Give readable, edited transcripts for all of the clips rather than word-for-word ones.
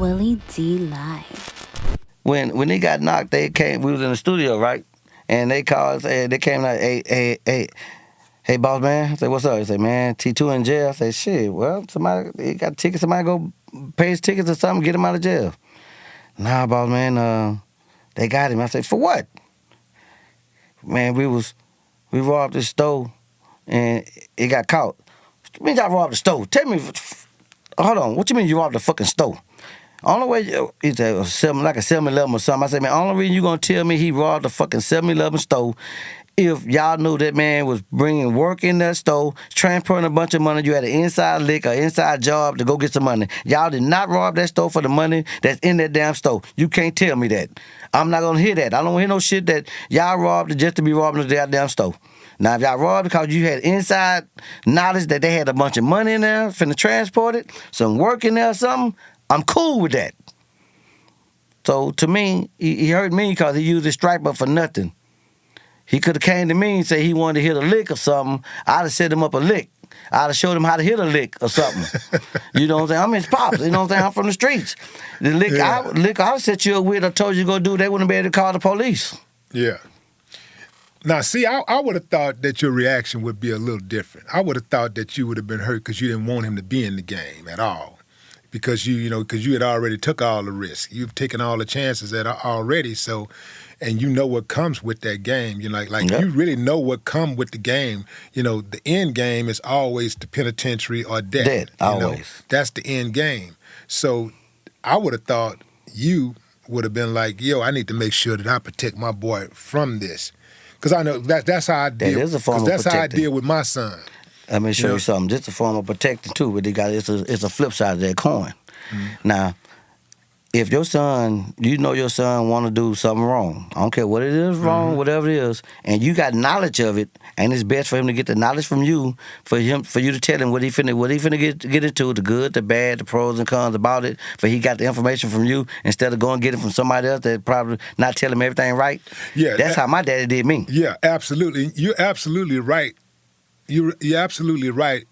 Willie D Live. When he got knocked, they came. We was in the studio, right? And they called. They came like, hey, boss man. I said, what's up? He said, man, T2 in jail. I said, shit. Well, somebody he got tickets. Somebody go pay his tickets or something, get him out of jail. Nah, boss man. They got him. I said, for what? Man, we robbed the store, and it got caught. What you mean y'all robbed the store? Tell me. Hold on. What you mean you robbed the fucking store? Only way it's like a 7-Eleven or something. I said, man, only reason you gonna tell me he robbed the fucking 7-Eleven store if y'all knew that man was bringing work in that store, transporting a bunch of money. You had an inside lick or inside job to go get some money. Y'all did not rob that store for the money that's in that damn store. You can't tell me that. I'm not gonna hear that. I don't hear no shit that y'all robbed just to be robbing the goddamn store. Now, if y'all robbed because you had inside knowledge that they had a bunch of money in there finna transport it, some work in there or something, I'm cool with that. So to me, he hurt me because he used his striper for nothing. He could have came to me and said he wanted to hit a lick or something. I'd have set him up a lick. I'd have showed him how to hit a lick or something. You know what I'm saying? I'm his pops. You know what I'm saying? I'm from the streets. The lick, I would set you up with or told you to go do, they wouldn't be able to call the police. Yeah. Now, see, I would have thought that your reaction would be a little different. I would have thought that you would have been hurt because you didn't want him to be in the game at all. Because you had already took all the risks. You've taken all the chances already. So, and you know what comes with that game. You you really know what comes with the game. You know, the end game is always the penitentiary or death. Dead, always. That's the end game. So, I would have thought you would have been like, yo, I need to make sure that I protect my boy from this. Because I know that's how I deal. That's how I deal with my son. Let me show you something. Just a form of protecting too, but it's a flip side of that coin. Mm-hmm. Now, if your son, your son want to do something wrong, I don't care what it is wrong, whatever it is, and you got knowledge of it, and it's best for him to get the knowledge from you, for you to tell him what he finna get into, the good, the bad, the pros and cons about it, for he got the information from you instead of going get it from somebody else that probably not tell him everything right. Yeah, that's how my daddy did me. Yeah, absolutely. You're absolutely right. You're absolutely right,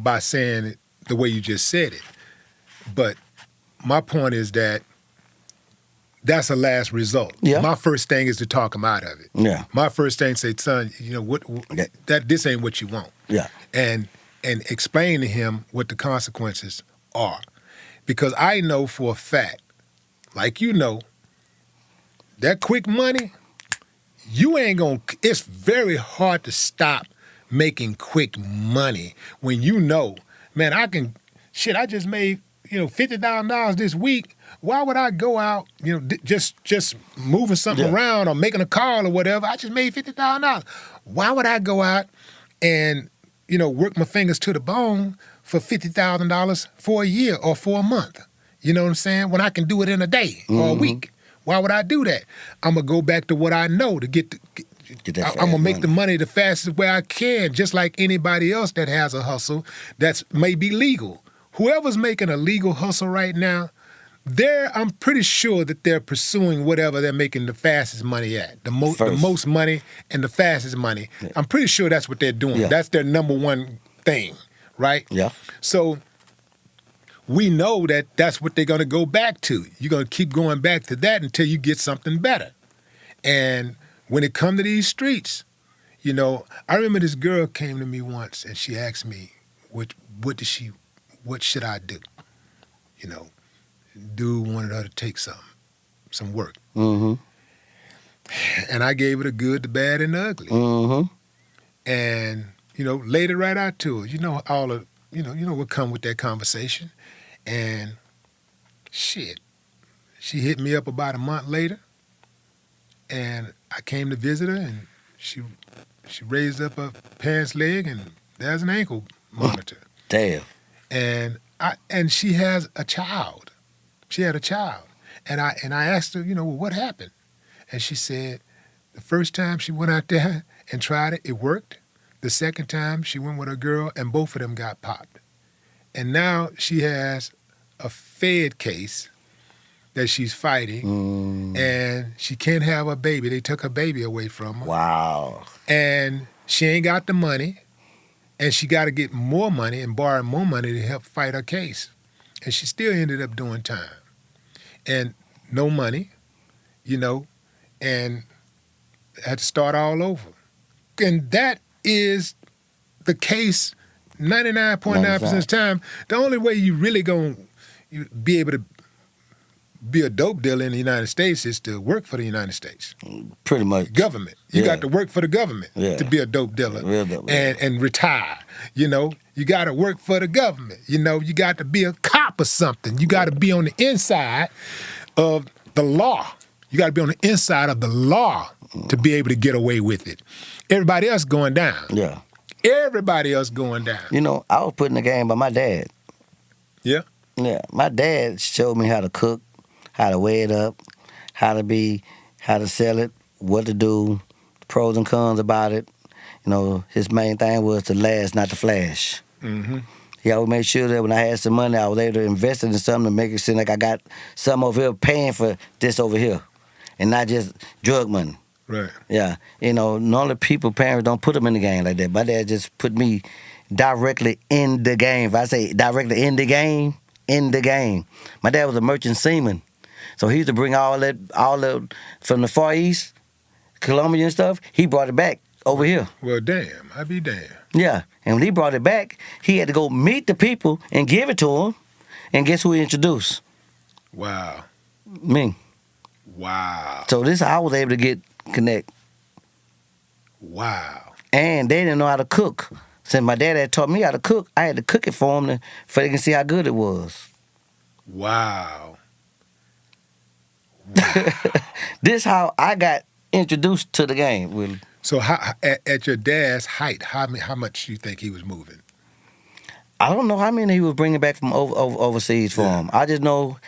by saying it the way you just said it. But my point is that that's a last result. Yeah. My first thing is to talk him out of it. Yeah. My first thing is to say, son, this ain't what you want. Yeah. And explain to him what the consequences are. Because I know for a fact, like that quick money, you ain't gonna, it's very hard to stop making quick money when man, I just made, $50,000 this week. Why would I go out, just moving something around or making a call or whatever? I just made $50,000. Why would I go out and, work my fingers to the bone for $50,000 for a year or for a month? You know what I'm saying? When I can do it in a day or a week. Why would I do that? I'm going to go back to what I know to get I'm going to make the money the fastest way I can, just like anybody else that has a hustle that's maybe legal. Whoever's making a legal hustle right now, I'm pretty sure that they're pursuing whatever they're making the fastest money at, the most money and the fastest money. Yeah. I'm pretty sure that's what they're doing. Yeah. That's their number one thing, right? Yeah. So we know that that's what they're going to go back to. You're going to keep going back to that until you get something better. And when it comes to these streets, I remember this girl came to me once and she asked me, what should I do? Dude wanted her to take some work. Mm-hmm. And I gave her the good, the bad, and the ugly. Mm-hmm. And, laid it right out to her. All of, what come with that conversation. And shit, she hit me up about a month later. And I came to visit her, and she raised up her pants leg, and there's an ankle monitor. Damn. And she has a child. She had a child. And I asked her, what happened? And she said the first time she went out there and tried it, it worked. The second time she went with a girl, and both of them got popped. And now she has a Fed case that she's fighting, and she can't have a baby. They took her baby away from her. Wow. And she ain't got the money, and she got to get more money and borrow more money to help fight her case. and she still ended up doing time. And no money, and had to start all over. And that is the case 99.9% of the time. The only way you really going to be able to be a dope dealer in the United States is to work for the United States. Pretty much. Government. You got to work for the government to be a dope dealer. Real dope, and retire. You got to work for the government. You got to be a cop or something. You got to be on the inside of the law. You got to be on the inside of the law to be able to get away with it. Everybody else going down. Yeah. Everybody else going down. I was put in the game by my dad. Yeah? Yeah. My dad showed me how to cook, how to weigh it up, how to sell it, what to do, pros and cons about it. His main thing was to last, not to flash. Mm-hmm. He always made sure that when I had some money, I was able to invest it in something to make it seem like I got something over here paying for this over here, and not just drug money. Right. Yeah. Normally parents don't put them in the game like that. My dad just put me directly in the game. If I say directly in the game, My dad was a merchant seaman. So he used to bring all that from the Far East, Colombia and stuff, he brought it back over here. Well, damn. I be damned. Yeah. And when he brought it back, he had to go meet the people and give it to them. And guess who he introduced? Wow. Me. Wow. So this is how I was able to connect. Wow. And they didn't know how to cook. Since my dad had taught me how to cook, I had to cook it for them so they can see how good it was. Wow. This how I got introduced to the game, Willie. So at your dad's height, how much you think he was moving? I don't know how many he was bringing back from overseas for him. I just know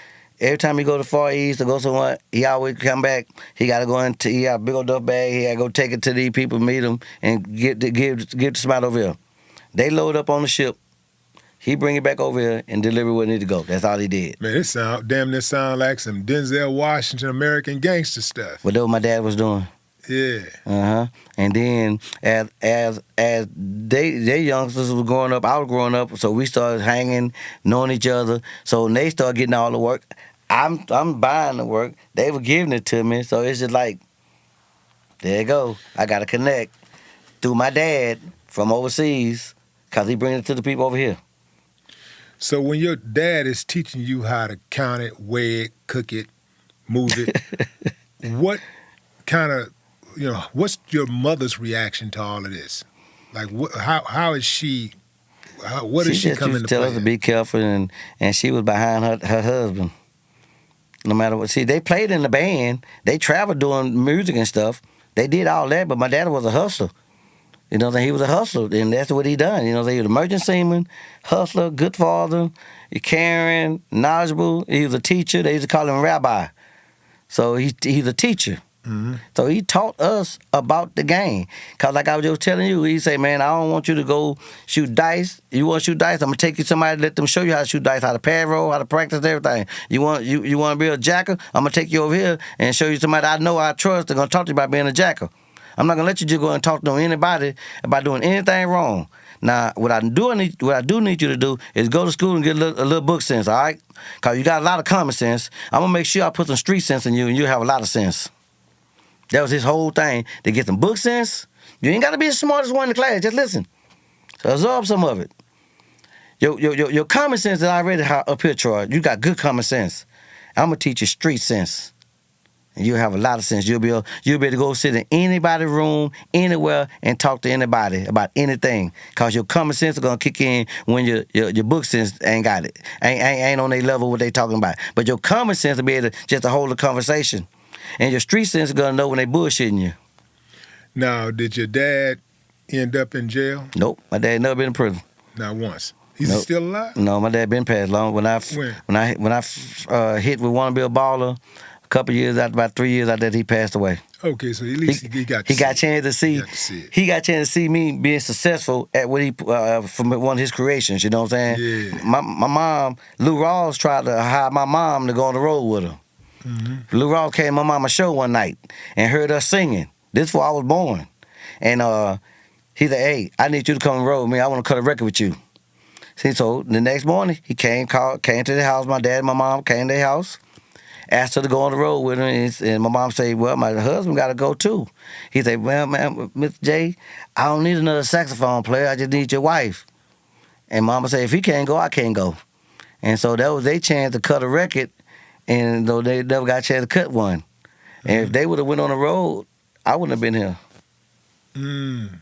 every time he go to Far East or go somewhere, he always come back. He got to go into, he got a big old duff bag. He got to go take it to these people, meet them, and give to somebody over here. They load up on the ship. He bring it back over here and deliver where it need to go. That's all he did. Man, this sound like some Denzel Washington American gangster stuff. But that's what my dad was doing. Yeah. And then as they youngsters was growing up, I was growing up, so we started hanging, knowing each other. So when they started getting all the work, I'm buying the work. They were giving it to me. So it's just like, there you go. I got to connect through my dad from overseas because he brings it to the people over here. So when your dad is teaching you how to count it, weigh it, cook it, move it, what kind of, what's your mother's reaction to all of this? Like, how is she, what is she coming to play? She just tell us to be careful, and she was behind her husband. No matter what. See, they played in the band. They traveled doing music and stuff. They did all that, but my dad was a hustler. He was a hustler, and that's what he done. He was a merchant seaman, hustler, good father, caring, knowledgeable. He was a teacher. They used to call him rabbi. So he's a teacher. Mm-hmm. So he taught us about the game. Because like I was just telling you, he say, man, I don't want you to go shoot dice. You want to shoot dice? I'm going to take you to somebody, let them show you how to shoot dice, how to pad roll, how to practice everything. You want to be a jacker? I'm going to take you over here and show you somebody I know, I trust. They're going to talk to you about being a jacker. I'm not going to let you just go and talk to anybody about doing anything wrong. Now, what I do need you to do is go to school and get a little book sense, all right? Because you got a lot of common sense. I'm going to make sure I put some street sense in you, and you'll have a lot of sense. That was his whole thing, to get some book sense. You ain't got to be the smartest one in the class. Just listen. So absorb some of it. Your common sense is already up here, Troy. You got good common sense. I'm going to teach you street sense. And you'll have a lot of sense. You'll be able to go sit in anybody's room, anywhere, and talk to anybody about anything. Because your common sense is going to kick in when your book sense ain't got it. Ain't on their level what they talking about. But your common sense will be able to hold a conversation. And your street sense is going to know when they bullshitting you. Now, did your dad end up in jail? Nope. My dad never been in prison. Not once. He's still alive? No, my dad been passed long. When I hit with Wanna Be a Baller, a couple years after, about 3 years after that, he passed away. Okay, so at least he got a chance to see. He got a chance to see me being successful at what he from one of his creations. You know what I'm saying? Yeah. My mom, Lou Rawls, tried to hire my mom to go on the road with her. Mm-hmm. Lou Rawls came to my mama's show one night and heard us singing. This before I was born, and he said, "Hey, I need you to come on the road with me. I want to cut a record with you." See, so the next morning, he came to the house. My dad and my mom came to the house, asked her to go on the road with him. And my mom said, well, my husband got to go too. He said, well, man, Mr. J, I don't need another saxophone player. I just need your wife. And mama said, if he can't go, I can't go. And so that was their chance to cut a record, and though they never got a chance to cut one. And if they would have went on the road, I wouldn't have been here. Mm.